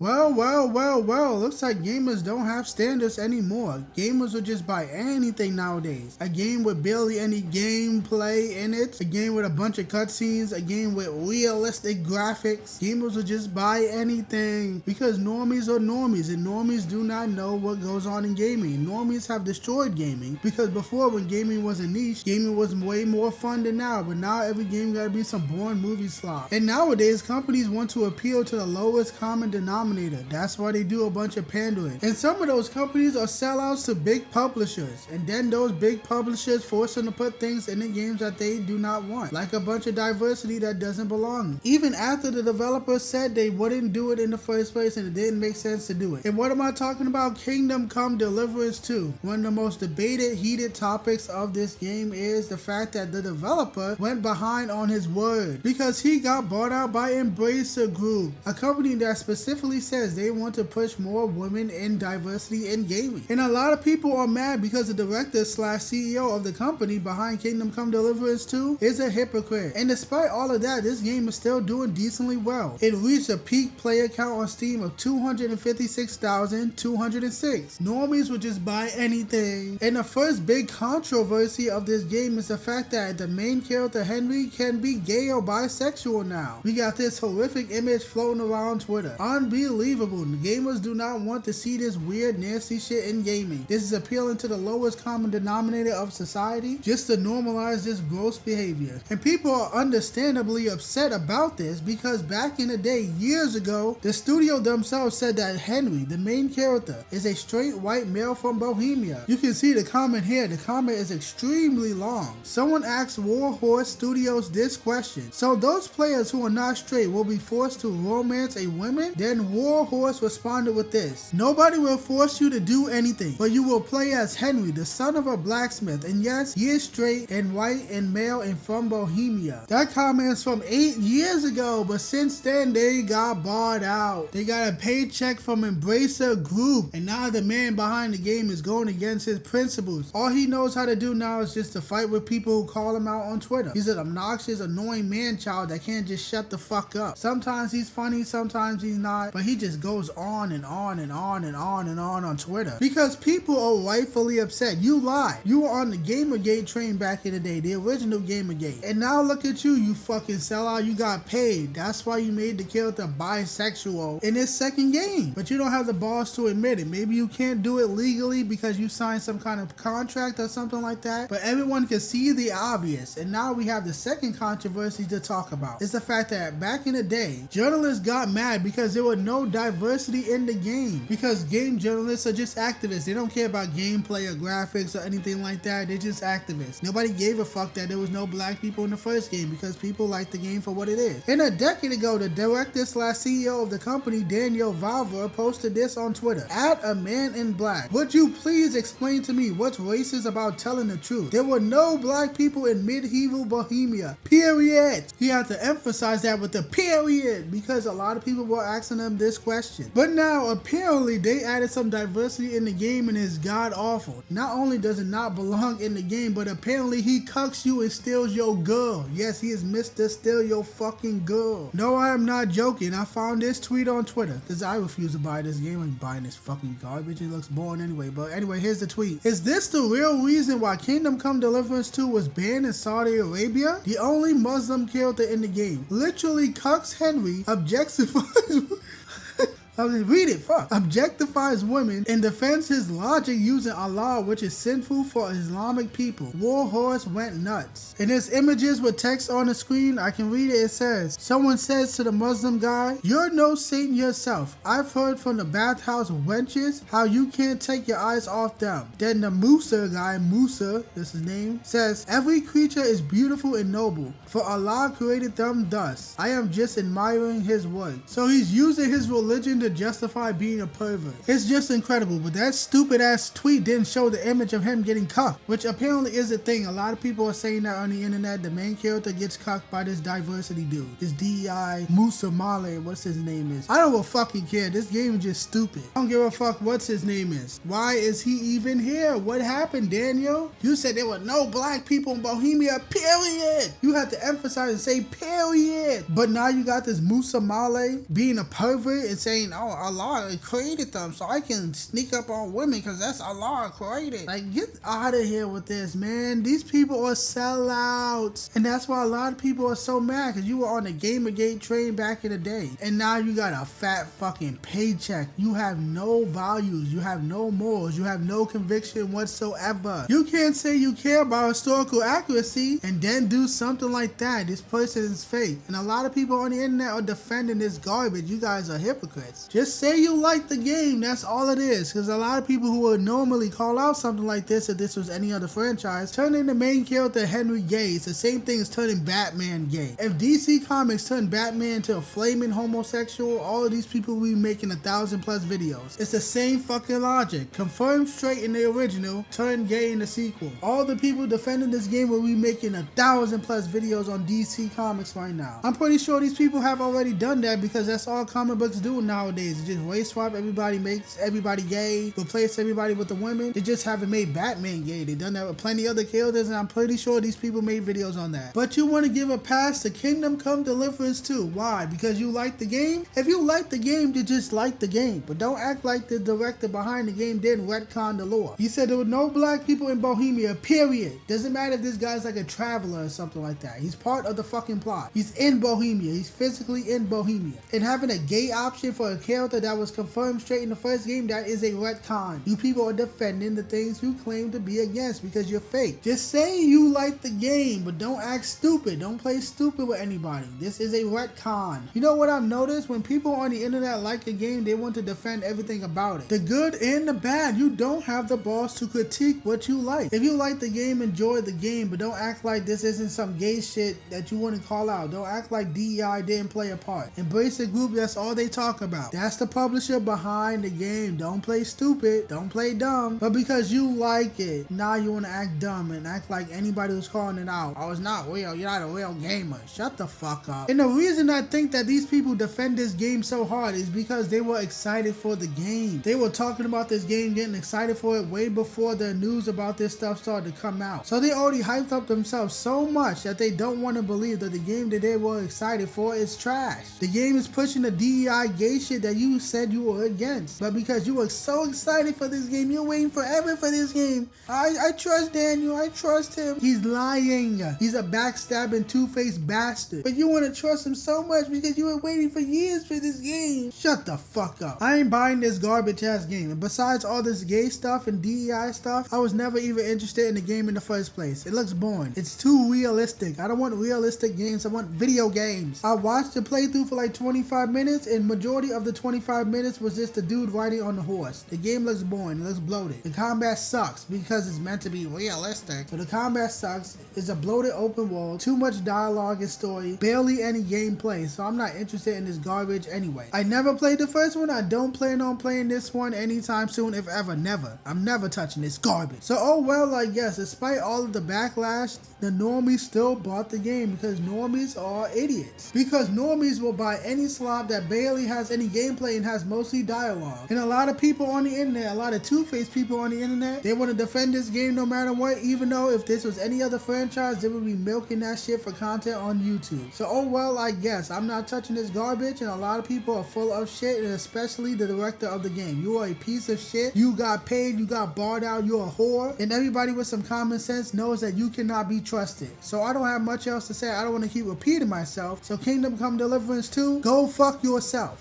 Well, looks like gamers don't have standards anymore. Gamers will just buy anything nowadays. A game with barely any gameplay in it, a game with a bunch of cutscenes, a game with realistic graphics. Gamers will just buy anything because normies are normies, and normies do not know what goes on in gaming. Normies have destroyed gaming because before, when gaming was a niche, gaming was way more fun than now, but now every game gotta be some boring movie slop. And nowadays, companies want to appeal to the lowest common denominator. That's why they do a bunch of pandering. And some of those companies are sellouts to big publishers. And then those big publishers force them to put things in the games that they do not want. Like a bunch of diversity that doesn't belong. Even after the developers said they wouldn't do it in the first place and it didn't make sense to do it. And what am I talking about? Kingdom Come Deliverance II. One of the most debated, heated topics of this game is the fact that the developer went behind on his word because he got bought out by Embracer Group, a company that specifically says they want to push more women in diversity in gaming. And a lot of people are mad because the director / CEO of the company behind Kingdom Come Deliverance II is a hypocrite. And despite all of that, this game is still doing decently well. It reached a peak player count on Steam of 256,206. Normies would just buy anything. And the first big controversy of this game is the fact that the main character Henry can be gay or bisexual now. We got this horrific image floating around Twitter. Unbelievable. Gamers do not want to see this weird, nasty shit in gaming. This is appealing to the lowest common denominator of society just to normalize this gross behavior. And people are understandably upset about this because back in the day, years ago, the studio themselves said that Henry, the main character, is a straight white male from Bohemia. You can see the comment here. The comment is extremely long. Someone asked Warhorse Studios this question. So those players who are not straight will be forced to romance a woman? Then Warhorse responded with this: nobody will force you to do anything, but you will play as Henry, the son of a blacksmith, and yes, he is straight and white and male and from Bohemia. That comment is from 8 years ago, but since then they got bought out. They got a paycheck from Embracer Group, and now the man behind the game is going against his principles. All he knows how to do now is just to fight with people who call him out on Twitter. He's an obnoxious, annoying man-child that can't just shut the fuck up. Sometimes he's funny, sometimes he's not, but he just goes on and on and on and on and on Twitter because people are rightfully upset. You lied. You were on the Gamergate train back in the day, the original Gamergate, and now look at you, you fucking sellout. You got paid. That's why you made the character bisexual in this second game, but you don't have the balls to admit it. Maybe you can't do it legally because you signed some kind of contract or something like that, but everyone can see the obvious. And now we have the second controversy to talk about. It's the fact that back in the day, journalists got mad because there were no diversity in the game, because game journalists are just activists. They don't care about gameplay or graphics or anything like that. They're just activists. Nobody gave a fuck that there was no black people in the first game because people like the game for what it is. And a decade ago, the director / CEO of the company, Vávra, posted this on Twitter: at a man in black, would you please explain to me what's racist about telling the truth? There were no black people in medieval Bohemia, period. He had to emphasize that with the period because a lot of people were asking him this question. But now apparently they added some diversity in the game and it's god awful. Not only does it not belong in the game, but apparently he cucks you and steals your girl. Yes, he is Mr. Steal Your Fucking Girl. No, I am not joking. I found this tweet on Twitter because I refuse to buy this game. I'm buying this fucking garbage. It looks boring anyway. But anyway, here's the tweet. Is this the real reason why Kingdom Come Deliverance II was banned in Saudi Arabia? The only Muslim character in the game literally cucks Henry, objectifies read it, fuck. Objectifies women and defends his logic using Allah, which is sinful for Islamic people. Warhorse went nuts. And there's images with text on the screen. I can read it. It says, someone says to the Muslim guy, you're no saint yourself. I've heard from the bathhouse wenches how you can't take your eyes off them. Then the Musa guy, Musa, that's his name, says, every creature is beautiful and noble, for Allah created them thus. I am just admiring his work. So he's using his religion to justify being a pervert. It's just incredible, but that stupid ass tweet didn't show the image of him getting cucked, which apparently is a thing. A lot of people are saying that on the internet. The main character gets cucked by this diversity dude, this DEI Musa Male, what's his name is. I don't fucking care. This game is just stupid. I don't give a fuck what's his name is. Why is he even here? What happened, Daniel? You said there were no black people in Bohemia, period. You had to emphasize and say period. But now you got this Musa Male being a pervert and saying, oh, Allah created them, so I can sneak up on women because that's Allah created. Like, get out of here with this, man. These people are sellouts. And that's why a lot of people are so mad, because you were on the Gamergate train back in the day. And now you got a fat fucking paycheck. You have no values. You have no morals. You have no conviction whatsoever. You can't say you care about historical accuracy and then do something like that. This person is fake. And a lot of people on the internet are defending this garbage. You guys are hypocrites. Just say you like the game. That's all it is. Because a lot of people who would normally call out something like this if this was any other franchise, turning the main character Henry gay. It's the same thing as turning Batman gay. If DC Comics turned Batman into a flaming homosexual, all of these people will be making 1,000+ videos. It's the same fucking logic. Confirmed straight in the original, turned gay in the sequel. All the people defending this game will be making 1,000+ videos on DC Comics right now. I'm pretty sure these people have already done that because that's all comic books do nowadays. They just race swap everybody, makes everybody gay, replace everybody with the women. They just haven't made Batman gay. They done that with plenty other characters, and I'm pretty sure these people made videos on that. But you want to give a pass to Kingdom Come Deliverance II. Why? Because you like the game? If you like the game, you just like the game. But don't act like the director behind the game didn't retcon the lore. He said there were no black people in Bohemia, period. Doesn't matter if this guy's like a traveler or something like that. He's part of the fucking plot. He's in Bohemia. He's physically in Bohemia. And having a gay option for a character that was confirmed straight in the first game, that is a retcon. You people are defending the things you claim to be against because you're fake. Just say you like the game, but don't act stupid. Don't play stupid with anybody. This is a retcon. You know what I've noticed? When people on the internet like a game, they want to defend everything about it. The good and the bad. You don't have the balls to critique what you like. If you like the game, enjoy the game, but don't act like this isn't some gay shit that you want to call out. Don't act like DEI didn't play a part. Embrace the group. That's all they talk about. That's the publisher behind the game. Don't play stupid. Don't play dumb. But because you like it, now you want to act dumb and act like anybody who's calling it out. Oh, it's not real. You're not a real gamer. Shut the fuck up. And the reason I think that these people defend this game so hard is because they were excited for the game. They were talking about this game, getting excited for it way before the news about this stuff started to come out. So they already hyped up themselves so much that they don't want to believe that the game that they were excited for is trash. The game is pushing the DEI gay shit that you said you were against. But because you were so excited for this game, you're waiting forever for this game. I trust Daniel. I trust him. He's lying. He's a backstabbing, two-faced bastard. But you want to trust him so much because you were waiting for years for this game. Shut the fuck up. I ain't buying this garbage ass game. And besides all this gay stuff and DEI stuff, I was never even interested in the game in the first place. It looks boring. It's too realistic. I don't want realistic games. I want video games. I watched the playthrough for like 25 minutes, and majority of the 25 minutes was just the dude riding on the horse. The game looks boring. It looks bloated. The combat sucks because it's meant to be realistic. So the combat sucks. It's a bloated open world. Too much dialogue and story. Barely any gameplay. So I'm not interested in this garbage anyway. I never played the first one. I don't plan on playing this one anytime soon, if ever. Never. I'm never touching this garbage. So oh well, I guess. Despite all of the backlash, the normies still bought the game because normies are idiots. Because normies will buy any slop that barely has any gameplay and has mostly dialogue. And a lot of people on the internet, a lot of two-faced people on the internet, they want to defend this game no matter what, even though if this was any other franchise, they would be milking that shit for content on YouTube. So oh well, I guess. I'm not touching this garbage, and a lot of people are full of shit, and especially the director of the game. You are a piece of shit. You got paid, you got barred out, you're a whore, and everybody with some common sense knows that you cannot be trusted. So I don't have much else to say. I don't want to keep repeating myself. So Kingdom Come Deliverance II, go fuck yourself.